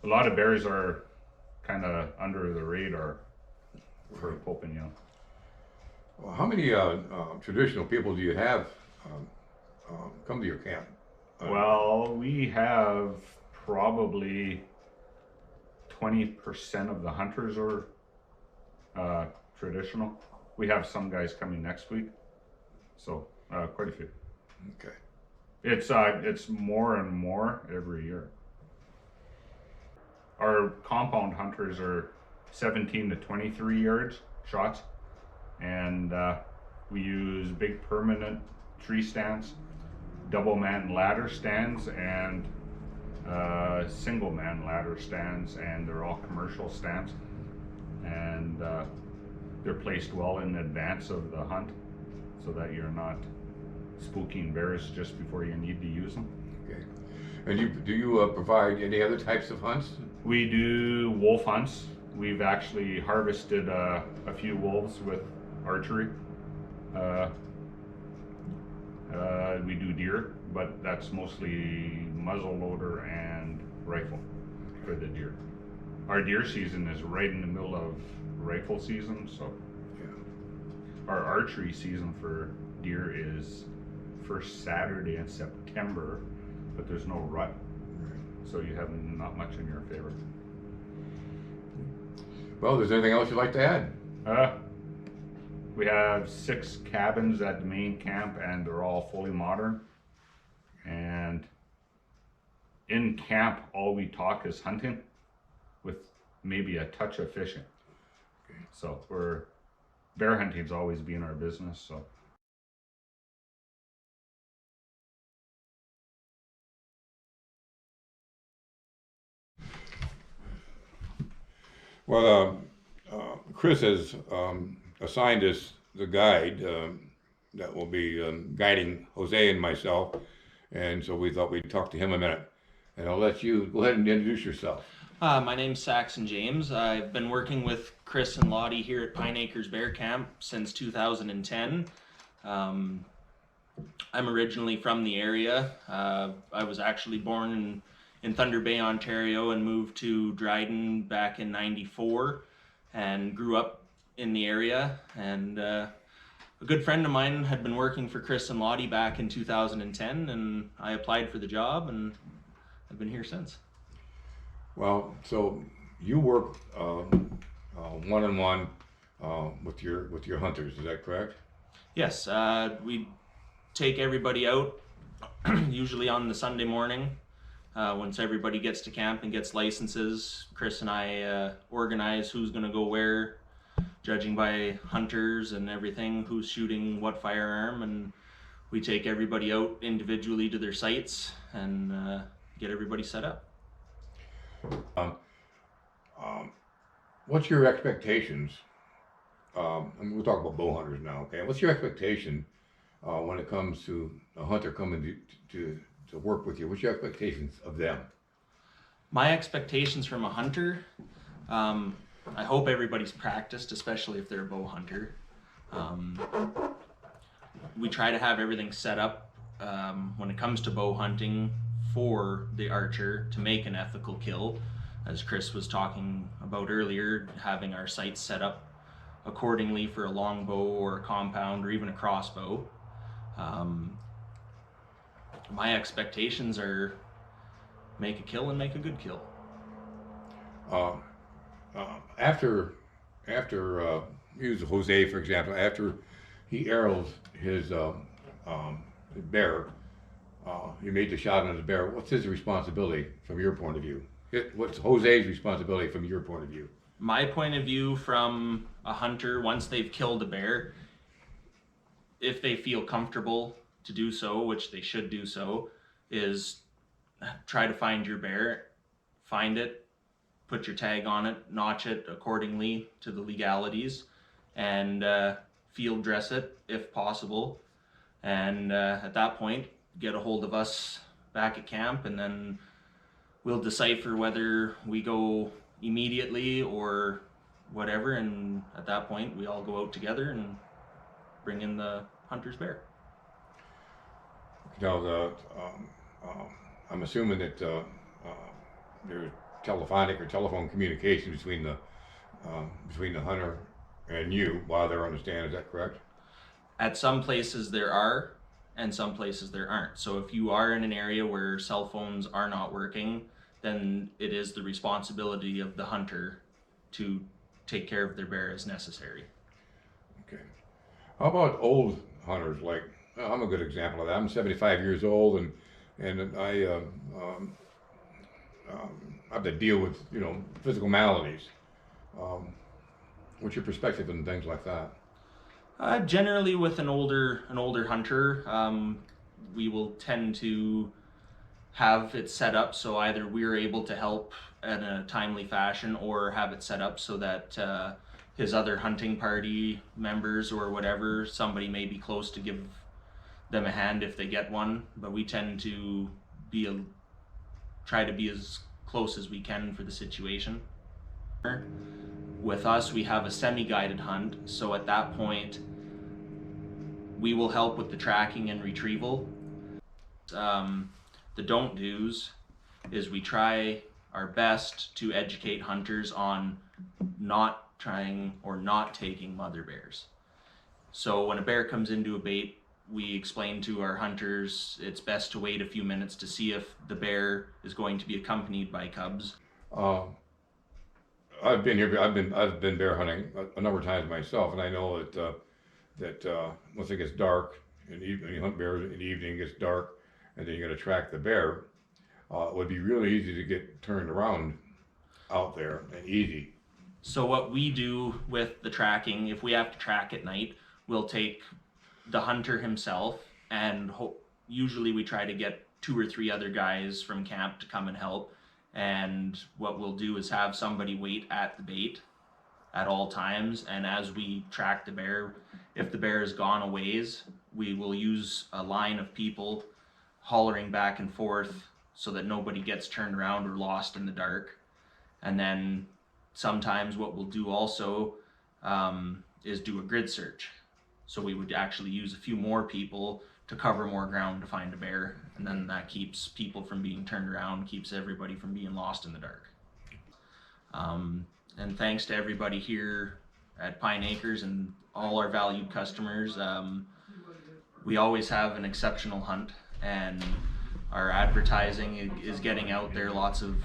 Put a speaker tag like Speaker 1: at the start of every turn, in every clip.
Speaker 1: A lot of bears are kind of under the radar for Popinjel.
Speaker 2: Well, how many traditional people do you have um, come to your camp?
Speaker 1: Well, we have probably 20% of the hunters are uh, traditional. We have some guys coming next week, so quite a few.
Speaker 2: Okay.
Speaker 1: It's more and more every year. Our compound hunters are 17 to 23 yards shots, and we use big permanent tree stands, double man ladder stands, and single man ladder stands, and they're all commercial stands, and they're placed well in advance of the hunt so that you're not spooking bears just before you need to use them.
Speaker 2: Okay. And do you provide any other types of hunts?
Speaker 1: We do wolf hunts. We've actually harvested a few wolves with archery. Uh, we do deer, but that's mostly muzzleloader and rifle for the deer. Our deer season is right in the middle of rifle season, so
Speaker 2: Yeah.
Speaker 1: our archery season for deer is first Saturday in September, but there's no rut, so you have not much in your favor.
Speaker 2: Well, is there anything else you'd like to add?
Speaker 1: We have 6 cabins at the main camp, and they're all fully modern. And in camp, all we talk is hunting, with maybe a touch of fishing.
Speaker 2: Okay.
Speaker 1: So bear hunting's always been our business. So.
Speaker 2: Well, Chris has assigned us the guide that will be guiding Jose and myself, and so we thought we'd talk to him a minute. And I'll let you go ahead and introduce yourself.
Speaker 3: My name's Saxon James. I've been working with Chris and Lottie here at Pine Acres Bear Camp since 2010. I'm originally from the area. I was actually born in Thunder Bay, Ontario, and moved to Dryden back in '94 and grew up in the area. And a good friend of mine had been working for Chris and Lottie back in 2010, and I applied for the job, and I've been here since.
Speaker 2: Well, so you work one-on-one with your hunters, is that correct?
Speaker 3: Yes, we take everybody out usually on the Sunday morning. Once everybody gets to camp and gets licenses, Chris and I organize who's going to go where, judging by hunters and everything, who's shooting what firearm, and we take everybody out individually to their sites and get everybody set up.
Speaker 2: What's your expectations? And we'll talk about bow hunters now, okay? What's your expectation when it comes to a hunter coming to work with you? What's your expectations of them?
Speaker 3: My expectations from a hunter, I hope everybody's practiced, especially if they're a bow hunter. We try to have everything set up when it comes to bow hunting for the archer to make an ethical kill. As Chris was talking about earlier, having our sights set up accordingly for a longbow or a compound or even a crossbow. My expectations are make a kill and make a good kill.
Speaker 2: After use Jose for example, after he arrows his bear, he made the shot on his bear. What's his responsibility from your point of view? What's Jose's responsibility from your point of view?
Speaker 3: My point of view from a hunter, once they've killed a bear, if they feel comfortable to do so, which they should do so, is try to find your bear, find it, put your tag on it, notch it accordingly to the legalities, and field dress it if possible. And at that point, get a hold of us back at camp, and then we'll decipher whether we go immediately or whatever. And at that point, we all go out together and bring in the hunter's bear.
Speaker 2: Now, I'm assuming that there are telephonic or telephone communication between the hunter and you while they're on the stand. Is that correct?
Speaker 3: At some places there are, and some places there aren't. So if you are in an area where cell phones are not working, then it is the responsibility of the hunter to take care of their bear as necessary.
Speaker 2: Okay. How about old hunters? Like, I'm a good example of that. I'm 75 years old, and I have to deal with, you know, physical maladies. What's your perspective on things like that?
Speaker 3: Generally, with an older hunter, we will tend to have it set up so either we're able to help in a timely fashion, or have it set up so that his other hunting party members or whatever, somebody may be close to give them a hand if they get one. But we tend to try to be as close as we can for the situation. With us, we have a semi-guided hunt, so at that point we will help with the tracking and retrieval. The don't do's is we try our best to educate hunters on not trying or not taking mother bears. So when a bear comes into a bait, we explain to our hunters it's best to wait a few minutes to see if the bear is going to be accompanied by cubs.
Speaker 2: I've been here. I've been bear hunting a number of times myself, and I know that once it gets dark, and you hunt bears in the evening, it gets dark, and then you got to track the bear. It would be really easy to get turned around out there, and easy.
Speaker 3: So what we do with the tracking, if we have to track at night, we'll take the hunter himself, and usually we try to get 2 or 3 other guys from camp to come and help. And what we'll do is have somebody wait at the bait at all times, and as we track the bear, if the bear has gone a ways, we will use a line of people hollering back and forth so that nobody gets turned around or lost in the dark. And then sometimes what we'll do also is do a grid search. So we would actually use a few more people to cover more ground to find a bear, and then that keeps people from being turned around, keeps everybody from being lost in the dark. And thanks to everybody here at Pine Acres and all our valued customers. We always have an exceptional hunt, and our advertising is getting out there. Lots of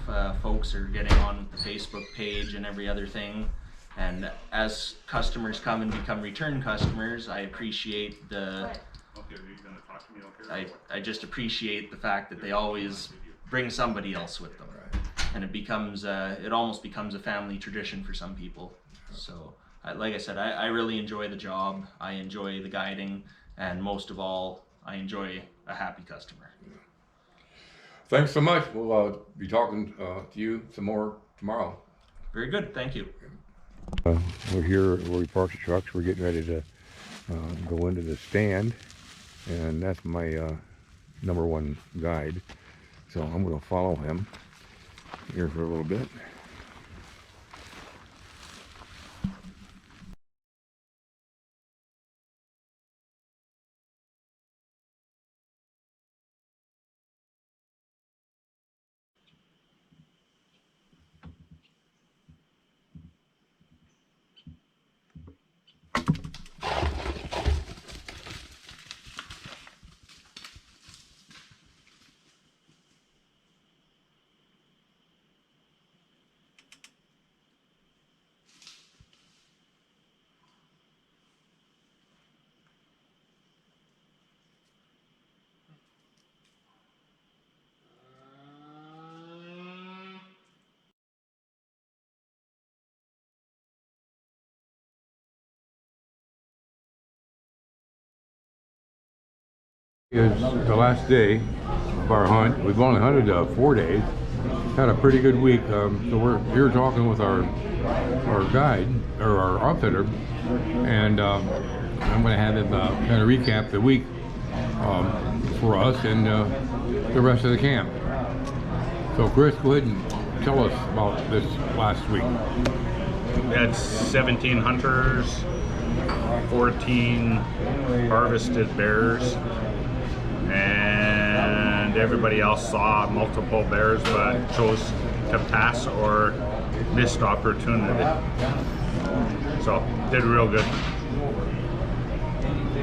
Speaker 3: folks are getting on the Facebook page and every other thing. And as customers come and become return customers, I appreciate I just appreciate the fact that they always bring somebody else with them, and it almost becomes a family tradition for some people. So, like I said, I really enjoy the job. I enjoy the guiding, and most of all, I enjoy a happy customer.
Speaker 2: Thanks so much. We'll be talking to you some more tomorrow.
Speaker 3: Very good. Thank you.
Speaker 2: We're here where we parked the trucks. We're getting ready to go into the stand, and that's my #1 guide. So I'm going to follow him here for a little bit. Is the last day of our hunt. We've only hunted 4 days. Had a pretty good week. So we're here talking with our guide, or our outfitter, and I'm going to have him kind of recap the week for us and the rest of the camp. So Chris, go ahead and tell us about this last week.
Speaker 1: We had 17 hunters, 14 harvested bears, and everybody else saw multiple bears but chose to pass or missed opportunity. So did real good.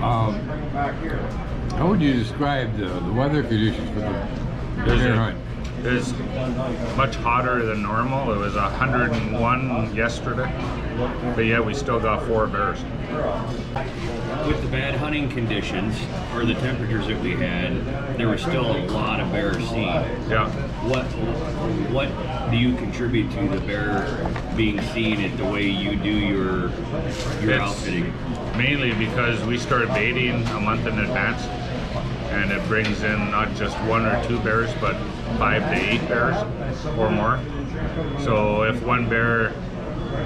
Speaker 2: How would you describe the weather conditions for the bear hunt?
Speaker 1: It was much hotter than normal. It was 101 yesterday, but yeah, we still got 4 bears.
Speaker 4: With the bad hunting conditions or the temperatures that we had, there was still a lot of bears seen.
Speaker 1: Yeah.
Speaker 4: What do you contribute to the bear being seen at the way you do your outfitting?
Speaker 1: Mainly because we start baiting a month in advance, and it brings in not just 1 or 2 bears, but 5 to 8 bears or more. So if one bear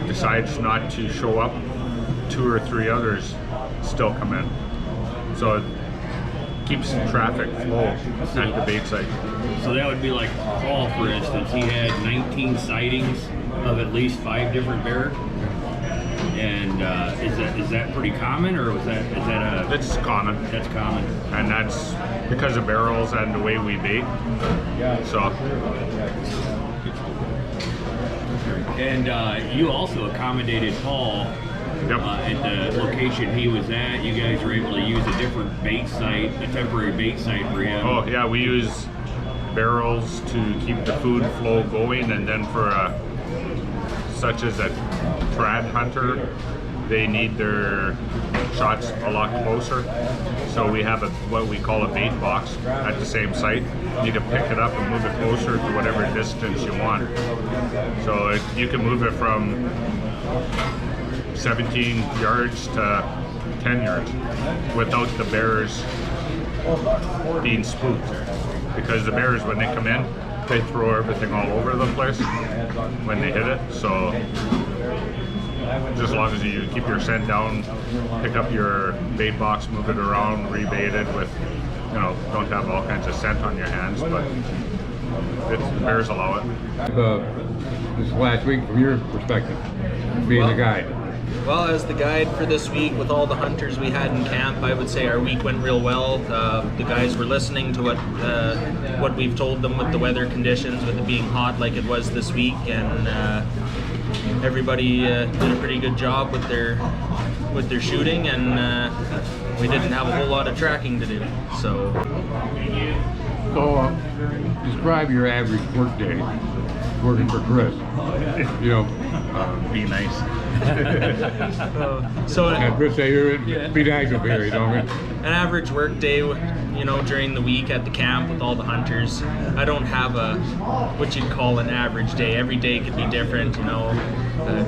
Speaker 1: decides not to show up, 2 or 3 others still come in. So it keeps traffic flow at the bait site.
Speaker 4: So that would be like Paul, for instance. He had 19 sightings of at least 5 different bears. And is that pretty common, or is that a?
Speaker 1: It's common.
Speaker 4: That's common.
Speaker 1: And that's because of barrels and the way we bait. So.
Speaker 4: And you also accommodated Paul.
Speaker 1: Yep.
Speaker 4: At the location he was at. You guys were able to use a different bait site, a temporary bait site for him.
Speaker 1: Oh yeah, we use barrels to keep the food flow going, and then for such as a trad hunter, they need their shots a lot closer. So we have what we call a bait box at the same site. You need to pick it up and move it closer to whatever distance you want. So you can move it from 17 yards to 10 yards without the bears being spooked. Because the bears, when they come in, they throw everything all over the place when they hit it. So just as long as you keep your scent down, pick up your bait box, move it around, rebait it with, don't have all kinds of scent on your hands, but the bears allow it.
Speaker 2: This last week, from your perspective, being the guide.
Speaker 3: Well, as the guide for this week with all the hunters we had in camp, I would say our week went real well. The guys were listening to what we've told them with the weather conditions, with it being hot like it was this week, and everybody did a pretty good job with their shooting, and we didn't have a whole lot of tracking to do. So
Speaker 2: describe your average work day working for Chris.
Speaker 1: Be nice.
Speaker 2: Chris, be nice over here, an
Speaker 3: average work day, during the week at the camp with all the hunters. I don't have what you'd call an average day. Every day could be different,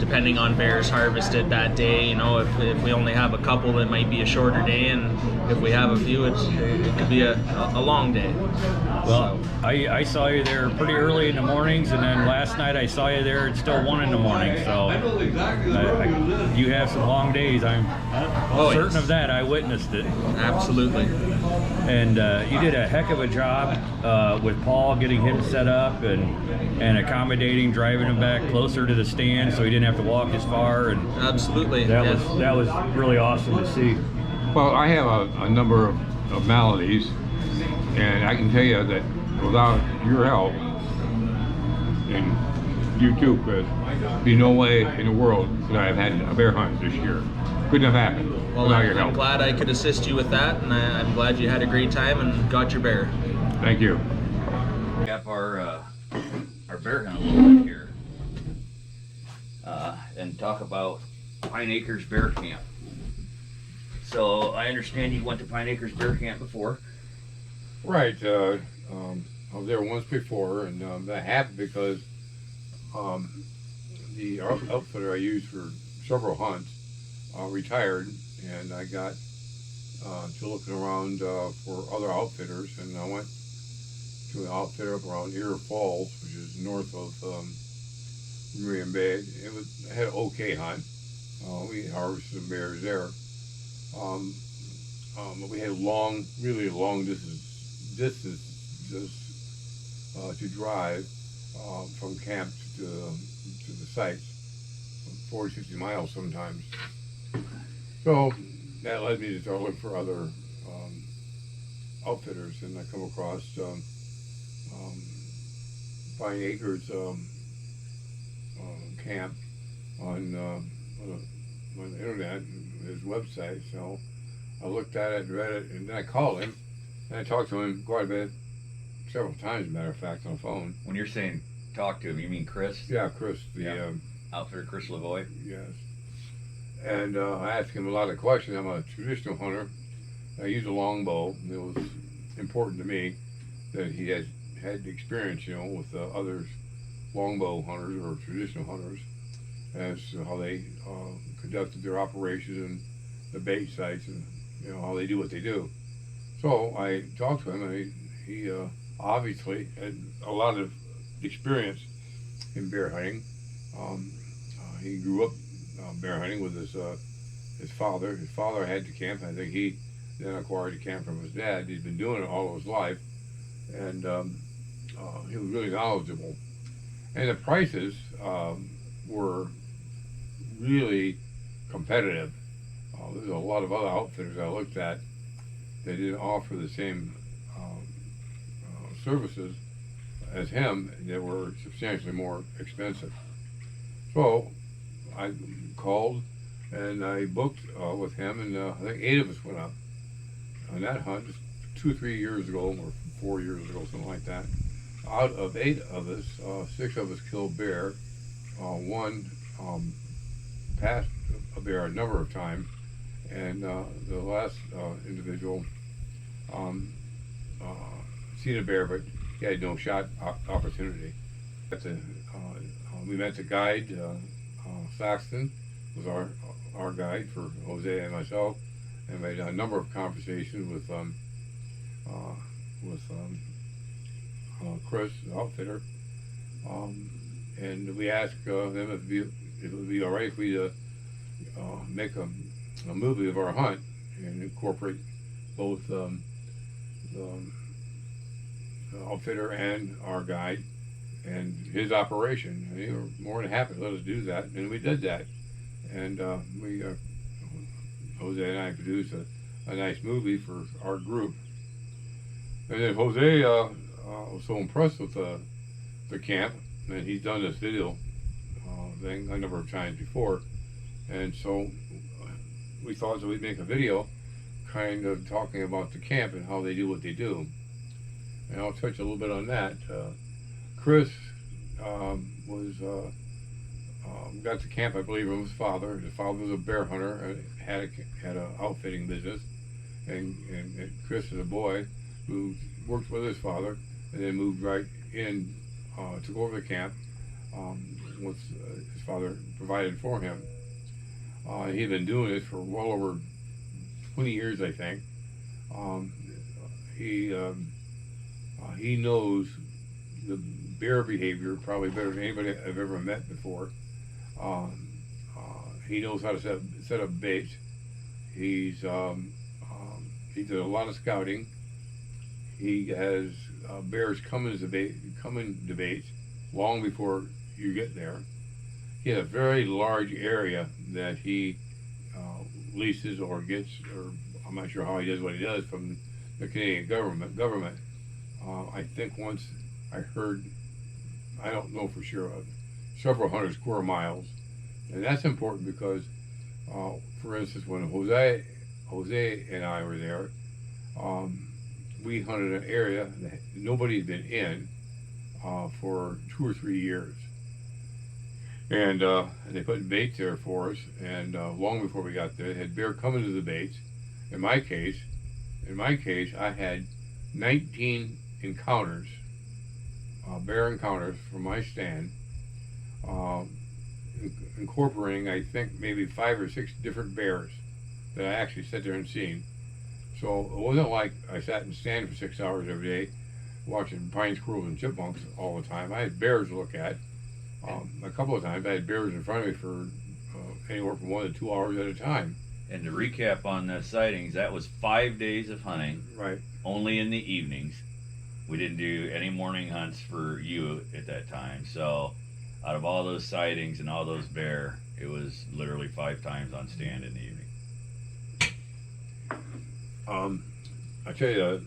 Speaker 3: depending on bears harvested that day. If we only have a couple, it might be a shorter day, and if we have a few, it could be a long day.
Speaker 4: Well, I saw you there pretty early in the mornings, and then last night I saw you there at still 1 in the morning. So you have some long days. I'm certain of that. I witnessed it.
Speaker 3: Absolutely.
Speaker 4: And you did a heck of a job with Paul, getting him set up and accommodating, driving him back closer to the stand so he didn't have to walk as far. And
Speaker 3: absolutely,
Speaker 4: that was really awesome to see.
Speaker 2: Well, I have a number of maladies, and I can tell you that without your help, and you too, Chris, there'd be no way in the world that I have had a bear hunt this year. Couldn't have happened without your help.
Speaker 3: I'm glad I could assist you with that, and I'm glad you had a great time and got your bear.
Speaker 2: Thank you.
Speaker 4: We have our bear hunt a little bit here, and talk about Pine Acres Bear Camp. So I understand you went to Pine Acres Bear Camp before.
Speaker 2: Right. I was there once before, and that happened because the outfitter I used for several hunts retired, and I got to looking around for other outfitters, and I went to an outfitter up around Ear Falls, which is north of Vermilion Bay. It had an okay hunt. We harvested some bears there. But we had really long distance to drive from camp to the sites, 40, 50 miles sometimes. So that led me to start looking for other outfitters, and I come across Pine Acres camp on the internet, his website. So I looked at it, read it, and then I called him, and I talked to him quite a bit, several times, as a matter of fact, on the phone.
Speaker 5: When you're saying talk to him, you mean Chris?
Speaker 2: Yeah, Chris, the
Speaker 5: Yeah. Outfitter Chris Lavoie?
Speaker 2: yes. And I asked him a lot of questions. I'm a traditional hunter. I use a longbow. It was important to me that he had experience, with others, longbow hunters or traditional hunters, as to how they conducted their operations and the bait sites, and how they do what they do. So I talked to him, and he obviously had a lot of experience in bear hunting. He grew up bear hunting with his father. His father had the camp. I think he then acquired the camp from his dad. He's been doing it all of his life, and he was really knowledgeable. And the prices were really competitive. There's a lot of other outfitters I looked at that didn't offer the same services as him that were substantially more expensive. So I called and I booked with him, and I think 8 of us went up on that hunt just 2 or 3 years ago, or 4 years ago, something like that. Out of 8 of us, 6 of us killed bear. One passed a bear a number of times, and the last individual seen a bear, but he had no shot opportunity. We met the guide, Saxton was our guide for Jose and myself, and made a number of conversations with Chris, the outfitter, and we asked them if it would be all right if we make a movie of our hunt and incorporate both the outfitter and our guide and his operation. And they were more than happy to let us do that, and we did that. And Jose and I produced a nice movie for our group. And then Jose was so impressed with the camp, and he's done this video thing a number of times before, and so we thought that we'd make a video kind of talking about the camp and how they do what they do. And I'll touch a little bit on that. Chris got the camp, I believe, from his father. His father was a bear hunter, had an outfitting business, and Chris is a boy who worked with his father, and then moved right in, took over the camp once his father provided for him. He'd been doing this for well over 20 years, I think. He knows the bear behavior probably better than anybody I've ever met before. He knows how to set up baits. He did a lot of scouting. He has bears come into baits long before you get there. He has a very large area that he leases or gets, or I'm not sure how he does what he does, from the Canadian government. I think once I heard, I don't know for sure, several hundred square miles. And that's important because, for instance, when Jose and I were there, we hunted an area that nobody had been in for 2 or 3 years. And they put bait there for us, and long before we got there, they had bear come into the baits. In my case, I had 19 encounters, bear encounters from my stand, incorporating, I think, maybe 5 or 6 different bears that I actually sat there and seen. So it wasn't like I sat and stand for 6 hours every day watching pine squirrels and chipmunks all the time. I had bears to look at. A couple of times I had bears in front of me for anywhere from 1 to 2 hours at a time.
Speaker 5: And to recap on the sightings, that was 5 days of hunting.
Speaker 2: Right.
Speaker 5: Only in the evenings. We didn't do any morning hunts for you at that time. So out of all those sightings and all those bear, it was literally 5 times on stand in the evening.
Speaker 2: I tell you,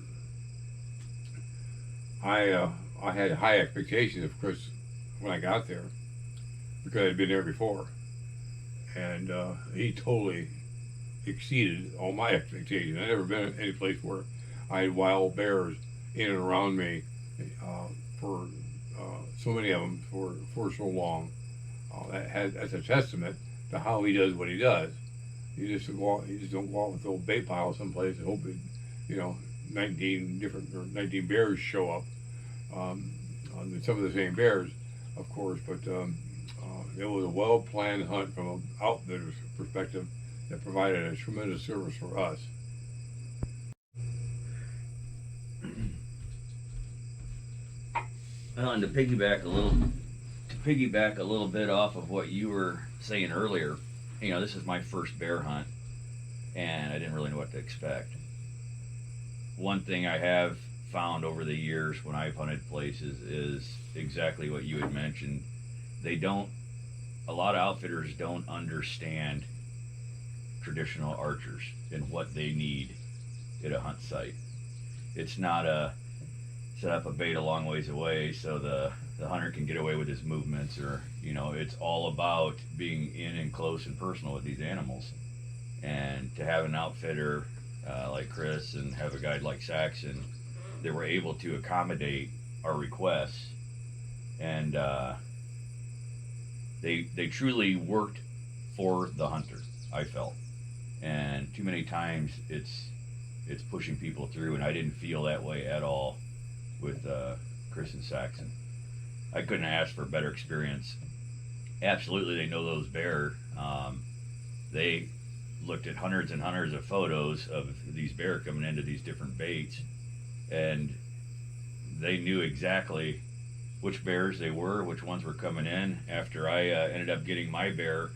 Speaker 2: I had high expectations of Chris when I got there, because I'd been there before. And he totally exceeded all my expectations. I've never been any place where I had wild bears in and around me for so many of them for so long. That's a testament to how he does what he does. You just don't go out with the old bait pile someplace and hope it, 19 bears show up. Some of the same bears, of course, but it was a well-planned hunt from an outfitter's perspective that provided a tremendous service for us.
Speaker 5: Well, and to piggyback a little bit off of what you were saying earlier, this is my first bear hunt, and I didn't really know what to expect. One thing I have found over the years when I've hunted places is exactly what you had mentioned. A lot of outfitters don't understand traditional archers and what they need at a hunt site. It's not a set up a bait a long ways away so the hunter can get away with his movements, or it's all about being in and close and personal with these animals. And to have an outfitter like Chris and have a guide like Saxon, they were able to accommodate our requests, and they truly worked for the hunter, I felt. And too many times it's pushing people through, and I didn't feel that way at all with Chris and Saxon. I couldn't ask for a better experience. Absolutely, they know those bear. They looked at hundreds and hundreds of photos of these bear coming into these different baits, and they knew exactly which bears they were, which ones were coming in. After I ended up getting my bear,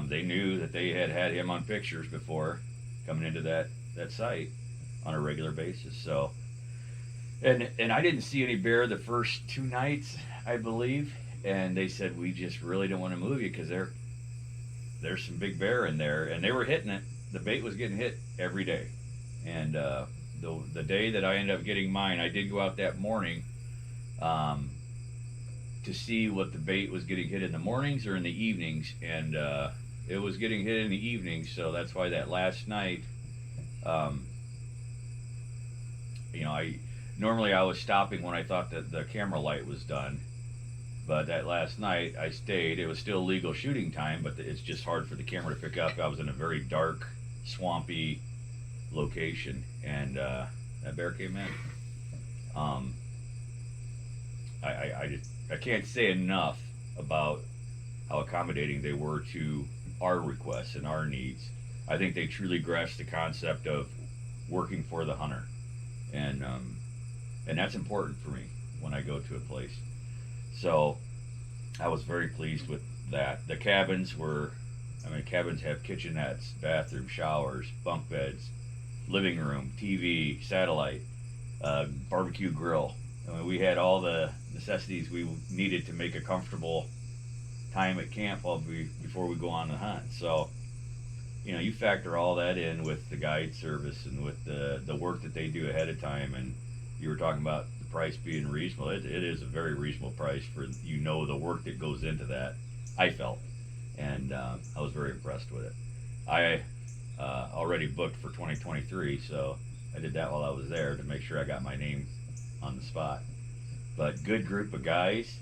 Speaker 5: they knew that they had him on pictures before coming into that site on a regular basis. So, and I didn't see any bear the first 2 nights, I believe, and they said, we just really don't want to move you because there's some big bear in there, and they were hitting it. The bait was getting hit every day, and the day that I ended up getting mine, I did go out that morning to see what the bait was getting hit in the mornings or in the evenings, and it was getting hit in the evenings. So that's why that last night, normally I was stopping when I thought that the camera light was done, but that last night I stayed. It was still legal shooting time, but it's just hard for the camera to pick up. I was in a very dark, swampy location, and that bear came in. I can't say enough about how accommodating they were to our requests and our needs. I think they truly grasped the concept of working for the hunter, and that's important for me when I go to a place. So I was very pleased with that. The cabins cabins have kitchenettes, bathroom, showers, bunk beds, living room, TV, satellite, barbecue grill. We had all the necessities we needed to make a comfortable time at camp before we go on the hunt. So, you factor all that in with the guide service and with the work that they do ahead of time. And you were talking about the price being reasonable. It is a very reasonable price for the work that goes into that, I felt. And I was very impressed with it. I already booked for 2023, so I did that while I was there to make sure I got my name on the spot. But good group of guys.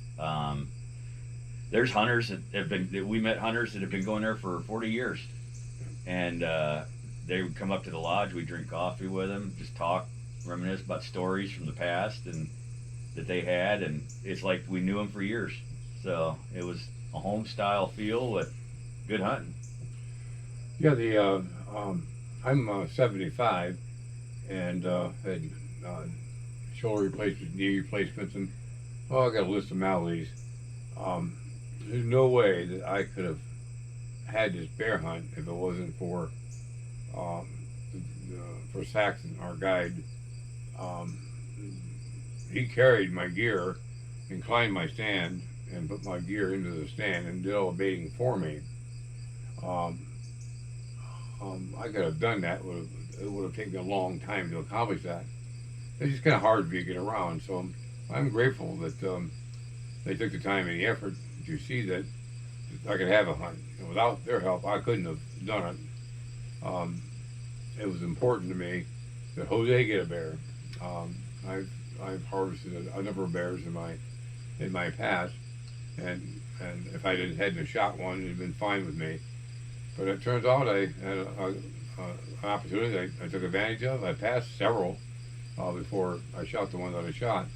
Speaker 5: There's hunters we met hunters that have been going there for 40 years, and they would come up to the lodge. We drink coffee with them, just talk, reminisce about stories from the past and that they had, and it's like we knew them for years. So it was a home style feel with good hunting.
Speaker 2: Yeah, I'm 75 and had shoulder replacements, knee replacements, and I got a list of maladies. There's no way that I could have had this bear hunt if it wasn't for Saxon, our guide. He carried my gear and climbed my stand and put my gear into the stand and did all the baiting for me. I could have done that. It would have taken a long time to accomplish that. It's just kind of hard for you to get around. So I'm grateful that they took the time and the effort to see that I could have a hunt. And without their help, I couldn't have done it. It was important to me that Jose get a bear. I've harvested a number of bears in my past, and if I hadn't shot one, it'd been fine with me. But it turns out I had an opportunity I took advantage of. I passed several before I shot the one that I shot.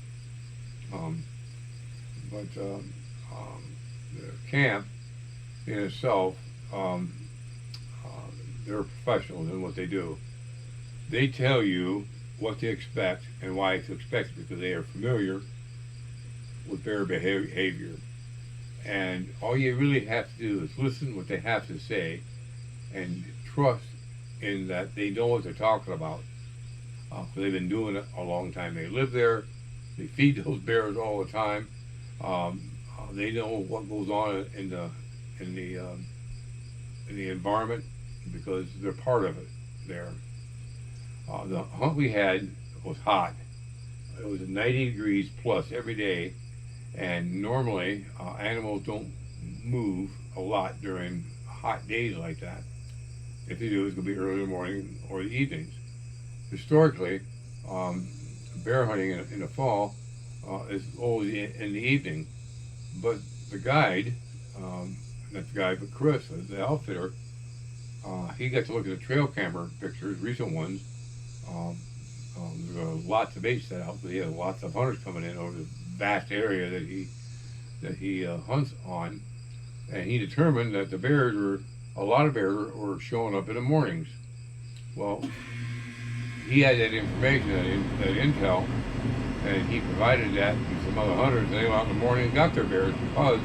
Speaker 2: The camp in itself, they're professionals in what they do. They tell you what to expect and why to expect it because they are familiar with bear behavior. And all you really have to do is listen what they have to say and trust in that they know what they're talking about. They've been doing it a long time. They live there. They feed those bears all the time. They know what goes on in the environment because they're part of it there. The hunt we had was hot. It was 90 degrees plus every day, and normally animals don't move a lot during hot days like that. If they do, it's going to be early in the morning or the evenings. Historically, bear hunting in the fall is always in the evening, but the guide, not the guide, but Chris, the outfitter, he got to look at the trail camera pictures, recent ones. There were lots of bait set out, but he had lots of hunters coming in over the vast area that he hunts on, and he determined that a lot of bears were showing up in the mornings. Well, he had that information, that intel, and he provided that to some other hunters, and they went out in the morning and got their bears because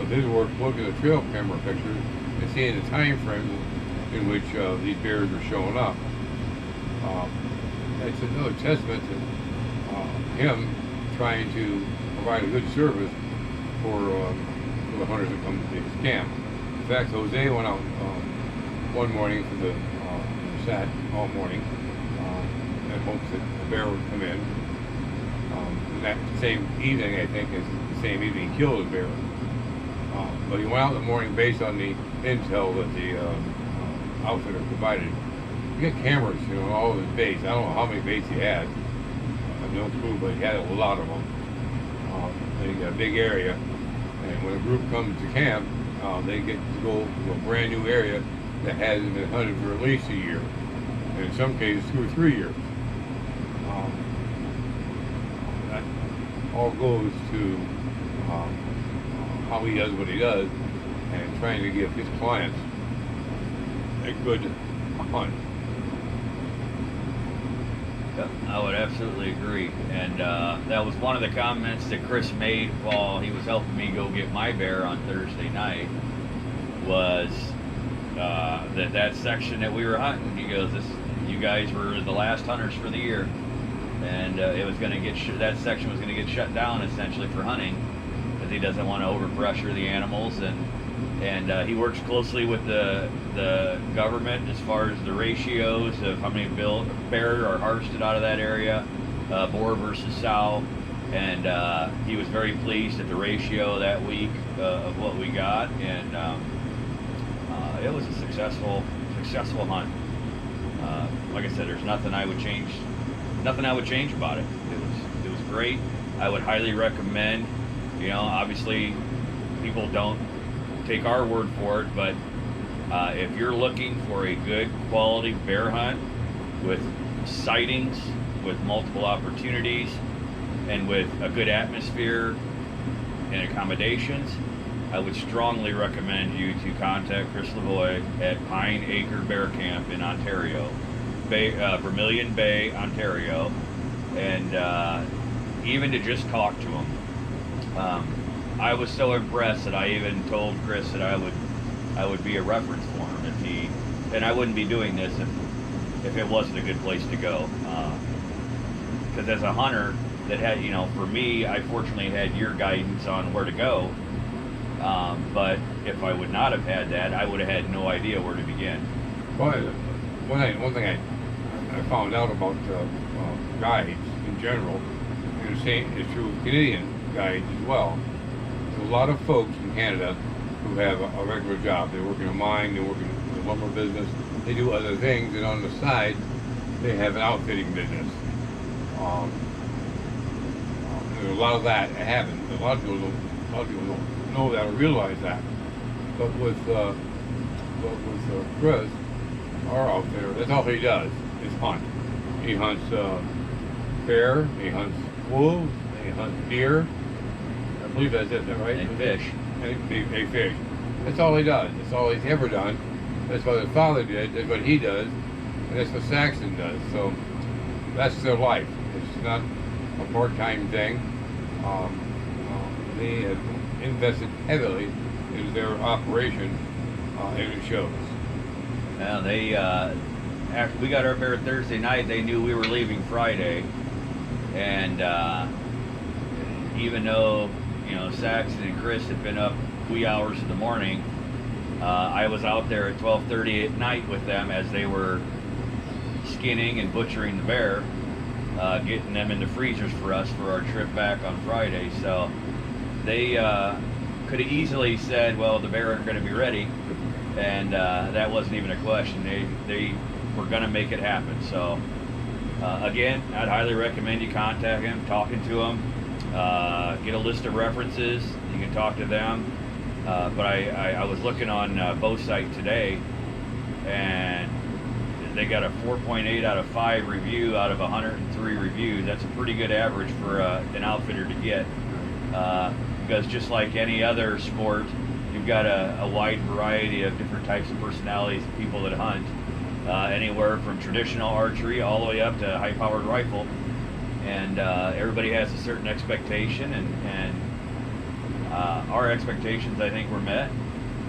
Speaker 2: of his work looking at the trail camera pictures and seeing the time frame in which these bears were showing up. That's another testament to him trying to provide a good service for the hunters that come to his camp. In fact, Jose went out one morning for sat all morning in hopes that a bear would come in. And that same evening, I think, is the same evening he killed a bear. But he went out in the morning based on the intel that the outfitter provided. He got cameras, all of his baits. I don't know how many baits he had. I have no clue, but he had a lot of them. And he got a big area. And when a group comes to camp, they get to go to a brand new area that hasn't been hunted for at least a year. And in some cases, 2 or 3 years. That all goes to how he does what he does and trying to give his clients a good hunt.
Speaker 5: Yep, I would absolutely agree. And that was one of the comments that Chris made while he was helping me go get my bear on Thursday night, was that section that we were hunting. He goes, you guys were the last hunters for the year, and it was going to get that section was going to get shut down essentially for hunting because he doesn't want to overpressure the animals, and he works closely with the government as far as the ratios of how many bear are harvested out of that area, boar versus sow, and he was very pleased at the ratio that week of what we got, and it was a successful hunt. Like I said, there's nothing I would change about it. It was great. I would highly recommend. Obviously, people don't take our word for it, but if you're looking for a good quality bear hunt with sightings, with multiple opportunities, and with a good atmosphere and accommodations, I would strongly recommend you to contact Chris Lavoie at Pine Acre Bear Camp in Ontario, Vermilion Bay, Ontario, and even to just talk to him. I was so impressed that I even told Chris that I would be a reference for him and I wouldn't be doing this if it wasn't a good place to go. Because as a hunter that had, for me, I fortunately had your guidance on where to go. But if I would not have had that, I would have had no idea where to begin.
Speaker 2: But one thing I found out about guides in general, and the same is true with Canadian guides as well. There's a lot of folks in Canada who have a regular job. They work in a mine, they work in the lumber business, they do other things, and on the side, they have an outfitting business. There's a lot of that happens. A lot of people don't know that or realize that. But with Chris, our outfitter, that's all he does is hunt. He hunts bear, he hunts wolves, he hunts deer. I believe that's it, right?
Speaker 5: And fish.
Speaker 2: They fish. That's all he does. That's all he's ever done. That's what his father did. That's what he does. And that's what Saxon does. So that's their life. It's not a part-time thing. They have invested heavily in their operation, and it shows.
Speaker 5: Well, they after we got our bear Thursday night, they knew we were leaving Friday, and even though Saxon and Chris had been up wee hours in the morning, I was out there at 12:30 at night with them as they were skinning and butchering the bear, getting them in the freezers for us for our trip back on Friday. So they could have easily said, well, the bear aren't going to be ready, and that wasn't even a question. They were going to make it happen. So again, I'd highly recommend you contact him, talking to him, get a list of references. You can talk to them. But I was looking on Bow Site today, and they got a 4.8 out of 5 review out of 103 reviews. That's a pretty good average for an outfitter to get. Because just like any other sport, you've got a wide variety of different types of personalities of people that hunt, anywhere from traditional archery all the way up to high-powered rifle, and everybody has a certain expectation, and our expectations, I think, were met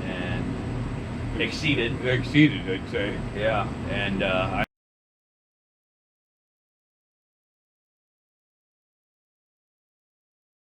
Speaker 5: and exceeded.
Speaker 2: Exceeded, I'd say.
Speaker 5: Yeah, and